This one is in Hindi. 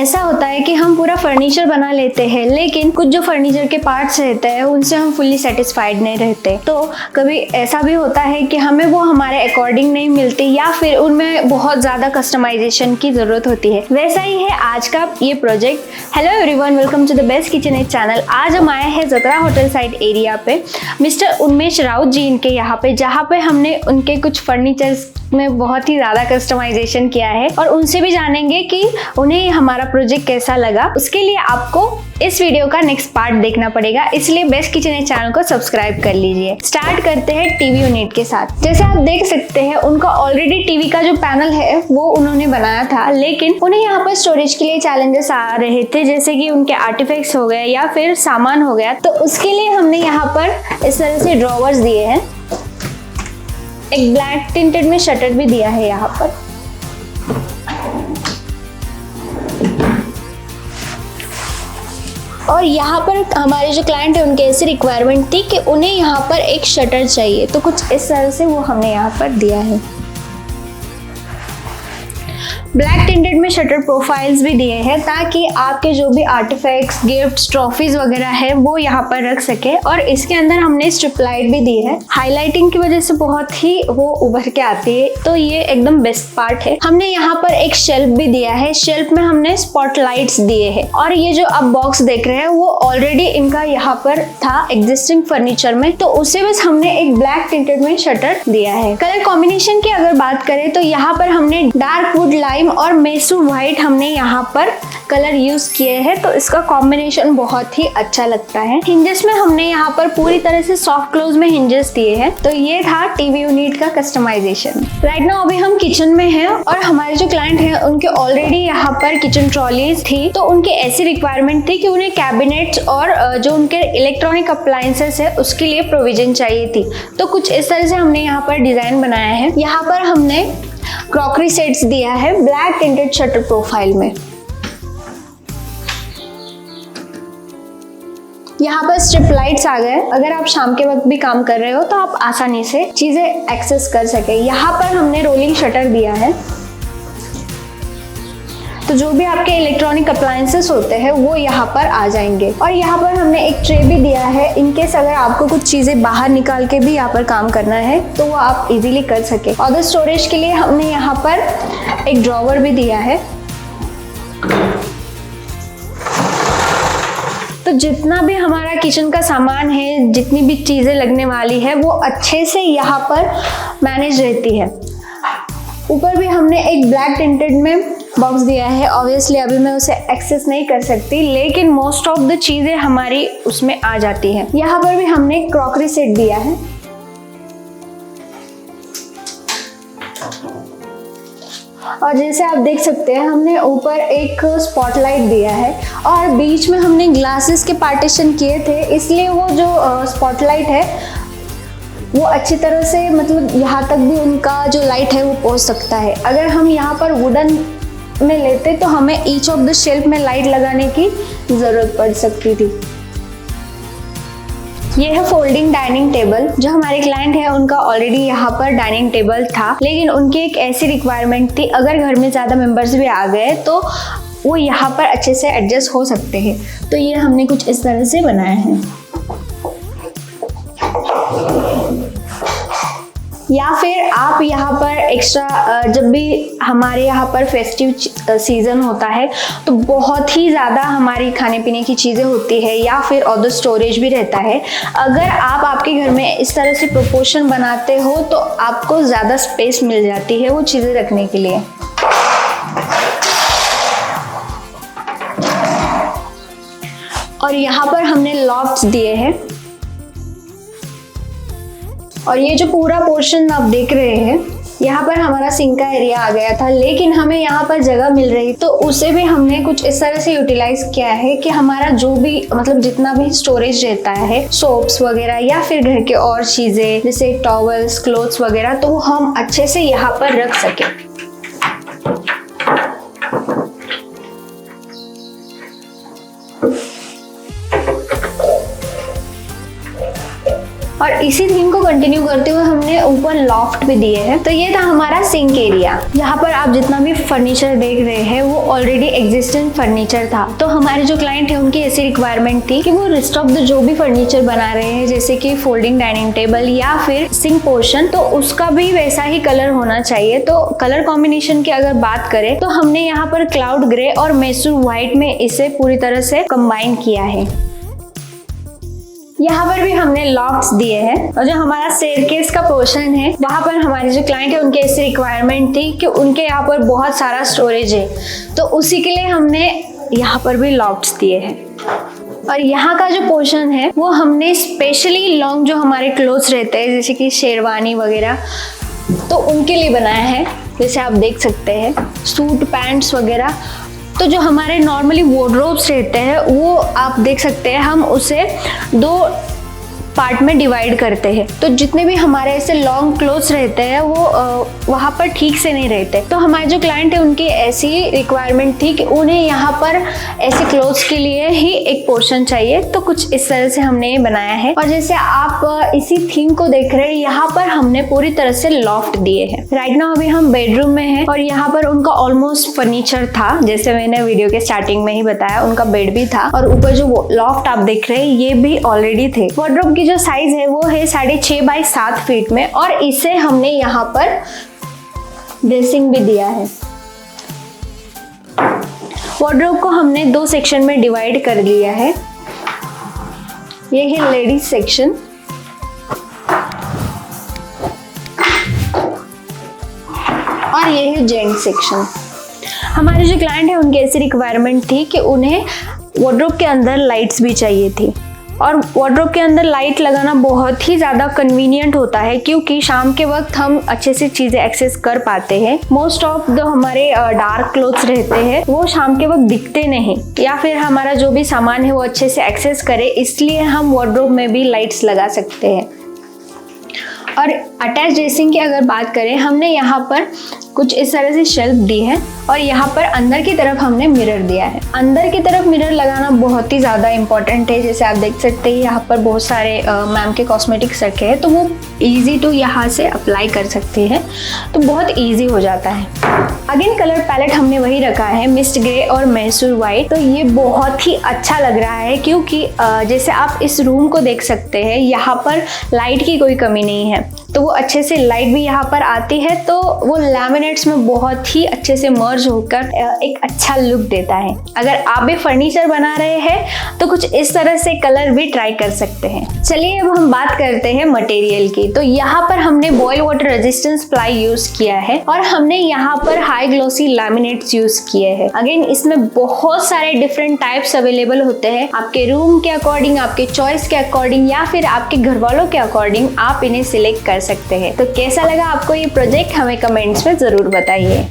ऐसा होता है कि हम पूरा फर्नीचर बना लेते हैं, लेकिन कुछ जो फर्नीचर के पार्ट्स रहते हैं उनसे हम फुल्ली सेटिस्फाइड नहीं रहते। तो कभी ऐसा भी होता है कि हमें वो हमारे अकॉर्डिंग नहीं मिलती या फिर उनमें बहुत ज़्यादा कस्टमाइजेशन की ज़रूरत होती है। वैसा ही है आज का ये project. Hello everyone, welcome to the best kitchen channel. आज हम आए हैं जतरा होटल साइड एरिया पे मिस्टर उन्मेश राउत जी इनके यहाँ पे, जहाँ पे हमने उनके कुछ फर्नीचर्स में बहुत ही ज़्यादा कस्टमाइजेशन किया है और उनसे भी जानेंगे कि उन्हें हमारा प्रोजेक्ट कैसा लगा। उसके लिए आपको इस वीडियो का नेक्स्ट पार्ट देखना पड़ेगा, इसलिए बेस्ट किचन चैनल को सब्सक्राइब कर लीजिए। स्टार्ट करते हैं टीवी यूनिट के साथ। जैसे आप देख सकते हैं उनका ऑलरेडी टीवी का जो पैनल है वो उन्होंने बनाया था, लेकिन उन्हें यहाँ पर स्टोरेज के लिए चैलेंजेस आ रहे थे, जैसे कि उनके आर्टिफैक्ट्स हो गए या फिर सामान हो गया। तो उसके लिए हमने यहाँ पर इस तरह से ड्रॉवर्स दिए हैं, एक ब्लैक टिंटेड में शटर भी दिया है यहाँ पर। और यहाँ पर हमारे जो क्लाइंट है उनके ऐसी रिक्वायरमेंट थी कि उन्हें यहाँ पर एक शटर चाहिए, तो कुछ इस तरह से वो हमने यहाँ पर दिया है। ब्लैक टिंटेड में शटर प्रोफाइल्स भी दिए हैं ताकि आपके जो भी आर्टिफैक्ट्स, गिफ्ट्स, ट्रॉफीज वगैरह है वो यहाँ पर रख सके। और इसके अंदर हमने स्ट्रिप लाइट भी दी है, हाईलाइटिंग की वजह से बहुत ही वो उभर के आती है, तो ये एकदम बेस्ट पार्ट है। हमने यहाँ पर एक शेल्फ भी दिया है, शेल्फ में हमने स्पॉटलाइट्स दिए हैं। और ये जो आप बॉक्स देख रहे हैं वो ऑलरेडी इनका यहाँ पर था एग्जिस्टिंग फर्नीचर में, तो उसे बस हमने एक ब्लैक टिंटेड में शटर दिया है। कलर कॉम्बिनेशन की अगर बात करें तो यहाँ पर हमने डार्क वुड लाइम और मैसूर व्हाइट हमने यहाँ पर कलर यूज किए हैं, तो इसका कॉम्बिनेशन बहुत ही अच्छा लगता है। हिंजेस में हमने यहाँ पर पूरी तरह से सॉफ्ट क्लोज में हिंजेस दिए हैं। तो ये था टीवी यूनिट का कस्टमाइजेशन। राइट नाउ अभी हम किचन में हैं और हमारे जो क्लाइंट हैं उनके ऑलरेडी यहाँ पर किचन ट्रॉलीज थी, तो उनकी ऐसी रिक्वायरमेंट थी कि उन्हें कैबिनेट्स और जो उनके इलेक्ट्रॉनिक अप्लायंसेस है उसके लिए प्रोविजन चाहिए थी। तो कुछ इस तरह से हमने यहाँ पर डिजाइन बनाया है। यहाँ पर हमने क्रॉकरी सेट्स दिया है ब्लैक टिंटेड शटर प्रोफाइल में। यहाँ पर स्ट्रिप लाइट्स आ गए, अगर आप शाम के वक्त भी काम कर रहे हो तो आप आसानी से चीजें एक्सेस कर सके। यहाँ पर हमने रोलिंग शटर दिया है, तो जो भी आपके इलेक्ट्रॉनिक अप्लायंसेस होते हैं वो यहाँ पर आ जाएंगे। और यहाँ पर हमने एक ट्रे भी दिया है, इनकेस अगर आपको कुछ चीजें बाहर निकाल के भी यहाँ पर काम करना है तो वो आप इजीली कर सके। और द स्टोरेज के लिए हमने यहाँ पर एक ड्रॉवर भी दिया है। तो जितना भी हमारा किचन का सामान है, जितनी भी चीजें लगने वाली है वो अच्छे से यहाँ पर मैनेज रहती है। ऊपर भी हमने एक ब्लैक टिंटेड में बॉक्स दिया है। ऑब्वियसली अभी मैं उसे एक्सेस नहीं कर सकती, लेकिन मोस्ट ऑफ द चीजें हमारी उसमें आ जाती है। यहाँ पर भी हमने क्रॉकरी सेट दिया है। और जैसे आप देख सकते हैं हमने ऊपर एक स्पॉटलाइट दिया है और बीच में हमने ग्लासेस के पार्टीशन किए थे, इसलिए वो जो स्पॉटलाइट है वो अच्छी तरह से मतलब यहाँ तक भी उनका जो लाइट है वो पहुँच सकता है। अगर हम यहाँ पर वुडन में लेते तो हमें ईच ऑफ द शेल्फ में लाइट लगाने की जरूरत पड़ सकती थी। ये है फोल्डिंग डाइनिंग टेबल। जो हमारे क्लाइंट है उनका ऑलरेडी यहाँ पर डाइनिंग टेबल था, लेकिन उनकी एक ऐसी रिक्वायरमेंट थी अगर घर में ज़्यादा मेंबर्स भी आ गए तो वो यहाँ पर अच्छे से एडजस्ट हो सकते हैं। तो ये हमने कुछ इस तरह से बनाया है। या फिर आप यहाँ पर एक्स्ट्रा जब भी हमारे यहाँ पर फेस्टिव सीजन होता है तो बहुत ही ज़्यादा हमारी खाने पीने की चीज़ें होती है या फिर ऑदर स्टोरेज भी रहता है। अगर आप आपके घर में इस तरह से प्रोपोर्शन बनाते हो तो आपको ज़्यादा स्पेस मिल जाती है वो चीज़ें रखने के लिए। और यहाँ पर हमने लॉफ्ट्स दिए हैं। और ये जो पूरा पोर्शन आप देख रहे हैं यहाँ पर हमारा सिंक का एरिया आ गया था, लेकिन हमें यहाँ पर जगह मिल रही तो उसे भी हमने कुछ इस तरह से यूटिलाइज किया है कि हमारा जो भी मतलब जितना भी स्टोरेज रहता है, सोप्स वगैरह या फिर घर के और चीजें जैसे टॉवल्स, क्लोथ्स वगैरह, तो वो हम अच्छे से यहाँ पर रख सके। और इसी थीम को कंटिन्यू करते हुए हमने ऊपर लॉफ्ट भी दिए हैं। तो ये था हमारा सिंक एरिया। यहाँ पर आप जितना भी फर्नीचर देख रहे हैं वो ऑलरेडी एग्जिस्टेंट फर्नीचर था। तो हमारे जो क्लाइंट है उनकी ऐसी रिक्वायरमेंट थी कि वो रेस्ट ऑफ द जो भी फर्नीचर बना रहे हैं, जैसे कि फोल्डिंग डाइनिंग टेबल या फिर सिंक पोर्शन, तो उसका भी वैसा ही कलर होना चाहिए। तो कलर कॉम्बिनेशन की अगर बात करें तो हमने यहाँ पर क्लाउड ग्रे और मैसूर व्हाइट में इसे पूरी तरह से कंबाइन किया है। यहाँ पर भी हमने लॉफ्ट्स दिए हैं और जो हमारा स्टेयरकेस का पोर्शन है वहाँ पर हमारे जो क्लाइंट है उनकी ऐसी रिक्वायरमेंट थी कि उनके यहाँ पर बहुत सारा स्टोरेज है, तो उसी के लिए हमने यहाँ पर भी लॉफ्ट्स दिए हैं। और यहाँ का जो पोर्शन है वो हमने स्पेशली लॉन्ग जो हमारे क्लोथ्स रहते हैं जैसे कि शेरवानी वगैरह, तो उनके लिए बनाया है। जैसे आप देख सकते हैं सूट पैंट्स वगैरह, तो जो हमारे नॉर्मली वार्डरोब्स रहते हैं वो आप देख सकते हैं हम उसे 2 पार्ट में डिवाइड करते हैं। तो जितने भी हमारे ऐसे लॉन्ग क्लोथ्स रहते हैं वो वहाँ पर ठीक से नहीं रहते, तो हमारे जो क्लाइंट है उनकी ऐसी रिक्वायरमेंट थी कि उन्हें यहाँ पर ऐसे क्लोथ्स के लिए ही एक पोर्शन चाहिए। तो कुछ इस तरह से हमने ये बनाया है। और जैसे आप इसी थीम को देख रहे हैं, यहाँ पर हमने पूरी तरह से लॉफ्ट दिए हैं। राइट नाउ अभी हम बेडरूम में हैं और यहाँ पर उनका ऑलमोस्ट फर्नीचर था, जैसे मैंने वीडियो के स्टार्टिंग में ही बताया, उनका बेड भी था और ऊपर जो लॉफ्ट आप देख रहे हैं ये भी ऑलरेडी थे। वार्डरोब की जो साइज है वो है 6.5 बाई 7 फीट में और इसे हमने यहाँ पर ड्रेसिंग भी दिया है। वार्डरोब को हमने 2 सेक्शन में डिवाइड कर लिया है। ये है लेडीज सेक्शन और ये है जेंट्स सेक्शन। हमारे जो क्लाइंट है उनकी ऐसी रिक्वायरमेंट थी कि उन्हें वार्डरोब के अंदर लाइट्स भी चाहिए थी और वार्डरोब के अंदर लाइट लगाना बहुत ही ज़्यादा कन्वीनियंट होता है क्योंकि शाम के वक्त हम अच्छे से चीज़ें एक्सेस कर पाते हैं। मोस्ट ऑफ जो हमारे डार्क क्लोथ्स रहते हैं वो शाम के वक्त दिखते नहीं, या फिर हमारा जो भी सामान है वो अच्छे से एक्सेस करे, इसलिए हम वार्डरोब में भी लाइट्स लगा सकते हैं। और अटैच ड्रेसिंग की अगर बात करें, हमने यहाँ पर कुछ इस तरह से शेल्फ दी है और यहाँ पर अंदर की तरफ हमने मिरर दिया है। अंदर की तरफ मिरर लगाना बहुत ही ज़्यादा इंपॉर्टेंट है। जैसे आप देख सकते हैं यहाँ पर बहुत सारे मैम के कॉस्मेटिक्स रखे हैं, तो वो इजी टू यहाँ से अप्लाई कर सकते हैं, तो बहुत इजी हो जाता है। अगेन कलर पैलेट हमने वही रखा है, मिस्ट ग्रे और मैसूर व्हाइट। तो ये बहुत ही अच्छा लग रहा है क्योंकि जैसे आप इस रूम को देख सकते हैं, यहाँ पर लाइट की कोई कमी नहीं है, तो वो अच्छे से लाइट भी यहाँ पर आती है, तो वो लैमिनेट्स में बहुत ही अच्छे से मर्ज होकर एक अच्छा लुक देता है। अगर आप भी फर्नीचर बना रहे हैं तो कुछ इस तरह से कलर भी ट्राई कर सकते हैं। चलिए अब हम बात करते हैं मटेरियल की। तो यहाँ पर हमने boil water resistance ply use किया है और हमने यहाँ पर हाई ग्लॉसी लैमिनेट्स यूज किए हैं। अगेन इसमें बहुत सारे डिफरेंट टाइप्स अवेलेबल होते हैं, आपके रूम के अकॉर्डिंग, आपके चॉइस के अकॉर्डिंग या फिर आपके घर वालों के अकॉर्डिंग आप इन्हें सिलेक्ट कर सकते हैं। तो कैसा लगा आपको ये प्रोजेक्ट, हमें कमेंट्स में जरूर बताइए।